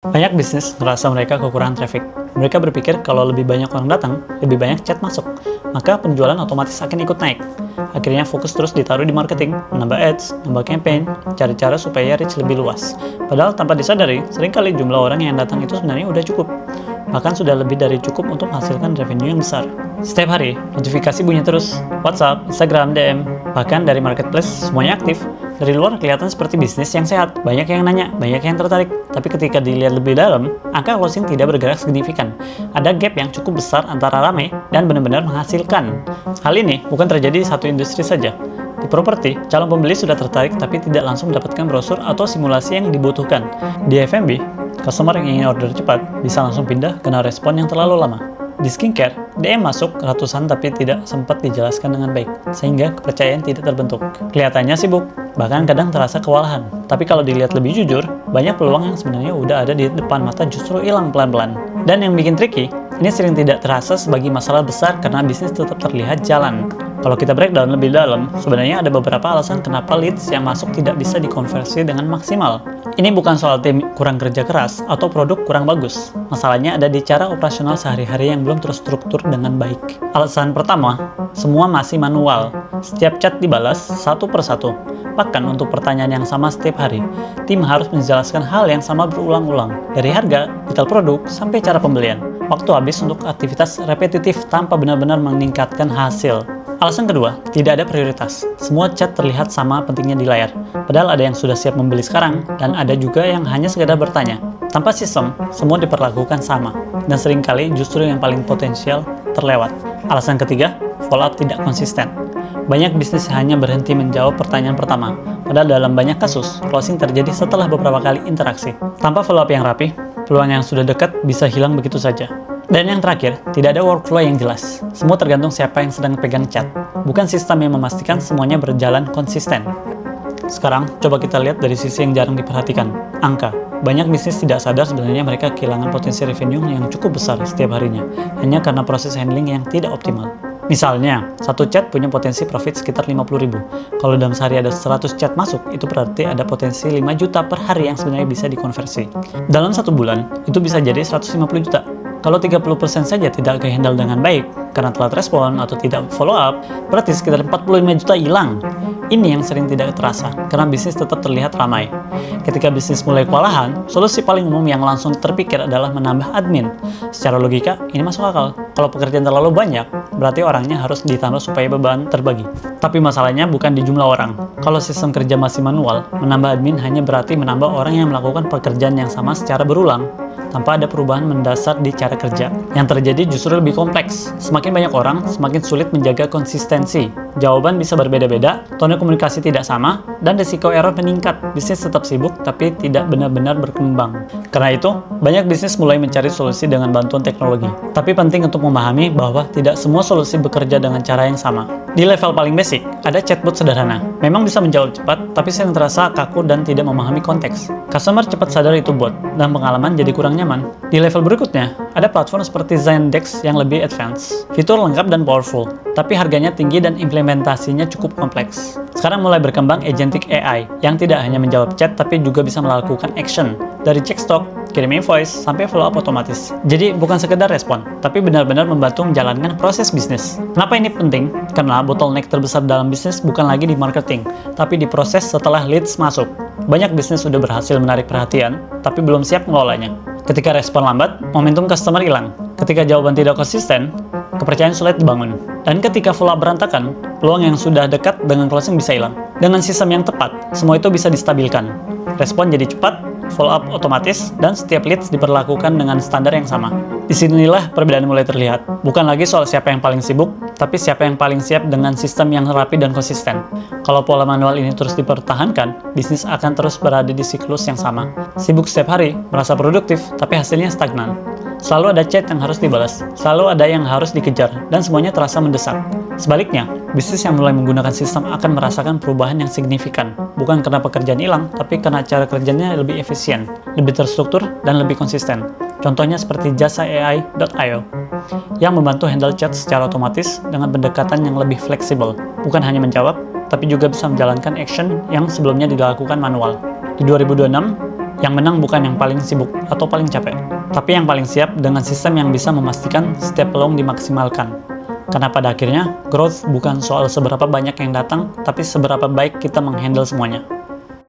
Banyak bisnis ngerasa mereka kekurangan traffic. Mereka berpikir kalau lebih banyak orang datang, lebih banyak chat masuk, maka penjualan otomatis akan ikut naik. Akhirnya fokus terus ditaruh di marketing, menambah ads, nambah campaign, cari cara supaya reach lebih luas. Padahal tanpa disadari, seringkali jumlah orang yang datang itu sebenarnya udah cukup. Bahkan sudah lebih dari cukup untuk menghasilkan revenue yang besar. Setiap hari, notifikasi bunyi terus. WhatsApp, Instagram, DM, bahkan dari marketplace, semuanya aktif. Dari luar kelihatan seperti bisnis yang sehat, banyak yang nanya, banyak yang tertarik. Tapi ketika dilihat lebih dalam, angka closing tidak bergerak signifikan. Ada gap yang cukup besar antara ramai dan benar-benar menghasilkan. Hal ini bukan terjadi di satu industri saja. Di properti, calon pembeli sudah tertarik tapi tidak langsung mendapatkan brosur atau simulasi yang dibutuhkan. Di F&B, customer yang ingin order cepat bisa langsung pindah karena respon yang terlalu lama. Di skincare, DM masuk ratusan tapi tidak sempat dijelaskan dengan baik, sehingga kepercayaan tidak terbentuk. Kelihatannya sibuk, bahkan kadang terasa kewalahan. Tapi kalau dilihat lebih jujur, banyak peluang yang sebenarnya udah ada di depan mata justru hilang pelan-pelan. Dan yang bikin tricky, ini sering tidak terasa sebagai masalah besar karena bisnis tetap terlihat jalan. Kalau kita breakdown lebih dalam, sebenarnya ada beberapa alasan kenapa leads yang masuk tidak bisa dikonversi dengan maksimal. Ini bukan soal tim kurang kerja keras atau produk kurang bagus. Masalahnya ada di cara operasional sehari-hari yang belum terstruktur dengan baik. Alasan pertama, semua masih manual. Setiap chat dibalas satu per satu. Bahkan untuk pertanyaan yang sama setiap hari, tim harus menjelaskan hal yang sama berulang-ulang. Dari harga, detail produk, sampai cara pembelian. Waktu habis untuk aktivitas repetitif tanpa benar-benar meningkatkan hasil. Alasan kedua, tidak ada prioritas. Semua chat terlihat sama pentingnya di layar. Padahal ada yang sudah siap membeli sekarang, dan ada juga yang hanya sekedar bertanya. Tanpa sistem, semua diperlakukan sama. Dan seringkali justru yang paling potensial terlewat. Alasan ketiga, follow-up tidak konsisten. Banyak bisnis hanya berhenti menjawab pertanyaan pertama. Padahal dalam banyak kasus, closing terjadi setelah beberapa kali interaksi. Tanpa follow-up yang rapi, peluang yang sudah dekat bisa hilang begitu saja. Dan yang terakhir, tidak ada workflow yang jelas. Semua tergantung siapa yang sedang pegang chat. Bukan sistem yang memastikan semuanya berjalan konsisten. Sekarang, coba kita lihat dari sisi yang jarang diperhatikan. Angka. Banyak bisnis tidak sadar sebenarnya mereka kehilangan potensi revenue yang cukup besar setiap harinya, hanya karena proses handling yang tidak optimal. Misalnya, satu chat punya potensi profit sekitar 50.000. Kalau dalam sehari ada 100 chat masuk, itu berarti ada potensi 5 juta per hari yang sebenarnya bisa dikonversi. Dalam satu bulan, itu bisa jadi 150 juta. Kalau 30% saja tidak ke-handle dengan baik, karena telat respon atau tidak follow up, berarti sekitar 45 juta hilang. Ini yang sering tidak terasa, karena bisnis tetap terlihat ramai. Ketika bisnis mulai kewalahan, solusi paling umum yang langsung terpikir adalah menambah admin. Secara logika, ini masuk akal. Kalau pekerjaan terlalu banyak, berarti orangnya harus ditambah supaya beban terbagi. Tapi masalahnya bukan di jumlah orang. Kalau sistem kerja masih manual, menambah admin hanya berarti menambah orang yang melakukan pekerjaan yang sama secara berulang, tanpa ada perubahan mendasar di cara kerja. Yang terjadi justru lebih kompleks. Semakin banyak orang, semakin sulit menjaga konsistensi. Jawaban bisa berbeda-beda, tone komunikasi tidak sama, dan risiko error meningkat. Bisnis tetap sibuk, tapi tidak benar-benar berkembang. Karena itu, banyak bisnis mulai mencari solusi dengan bantuan teknologi. Tapi penting untuk memahami bahwa tidak semua solusi bekerja dengan cara yang sama. Di level paling basic, ada chatbot sederhana. Memang bisa menjawab cepat, tapi sering terasa kaku dan tidak memahami konteks. Customer cepat sadar itu bot, dan pengalaman jadi kurang nyaman. Di level berikutnya, ada platform seperti Zendesk yang lebih advance. Fitur lengkap dan powerful, tapi harganya tinggi dan implementasinya cukup kompleks. Sekarang mulai berkembang agentic AI yang tidak hanya menjawab chat tapi juga bisa melakukan action, dari cek stok, kirim invoice, sampai follow up otomatis. Jadi bukan sekedar respon, tapi benar-benar membantu menjalankan proses bisnis. Kenapa ini penting? Karena bottleneck terbesar dalam bisnis bukan lagi di marketing, tapi di proses setelah leads masuk. Banyak bisnis sudah berhasil menarik perhatian, tapi belum siap mengelolanya. Ketika respon lambat, momentum customer hilang. Ketika jawaban tidak konsisten, kepercayaan sulit dibangun. Dan ketika follow up berantakan, peluang yang sudah dekat dengan closing bisa hilang. Dengan sistem yang tepat, semua itu bisa distabilkan. Respon jadi cepat, follow up otomatis, dan setiap leads diperlakukan dengan standar yang sama. Disinilah perbedaan mulai terlihat. Bukan lagi soal siapa yang paling sibuk, tapi siapa yang paling siap dengan sistem yang rapi dan konsisten. Kalau pola manual ini terus dipertahankan, bisnis akan terus berada di siklus yang sama. Sibuk setiap hari, merasa produktif, tapi hasilnya stagnan. Selalu ada chat yang harus dibalas, selalu ada yang harus dikejar, dan semuanya terasa mendesak. Sebaliknya, bisnis yang mulai menggunakan sistem akan merasakan perubahan yang signifikan, bukan karena pekerjaan hilang, tapi karena cara kerjanya lebih efisien, lebih terstruktur, dan lebih konsisten. Contohnya seperti jasa AI.io, yang membantu handle chat secara otomatis dengan pendekatan yang lebih fleksibel, bukan hanya menjawab, tapi juga bisa menjalankan action yang sebelumnya dilakukan manual. Di 2026, Yang menang bukan yang paling sibuk atau paling capek, tapi yang paling siap dengan sistem yang bisa memastikan setiap peluang dimaksimalkan. Karena pada akhirnya, growth bukan soal seberapa banyak yang datang, tapi seberapa baik kita menghandle semuanya.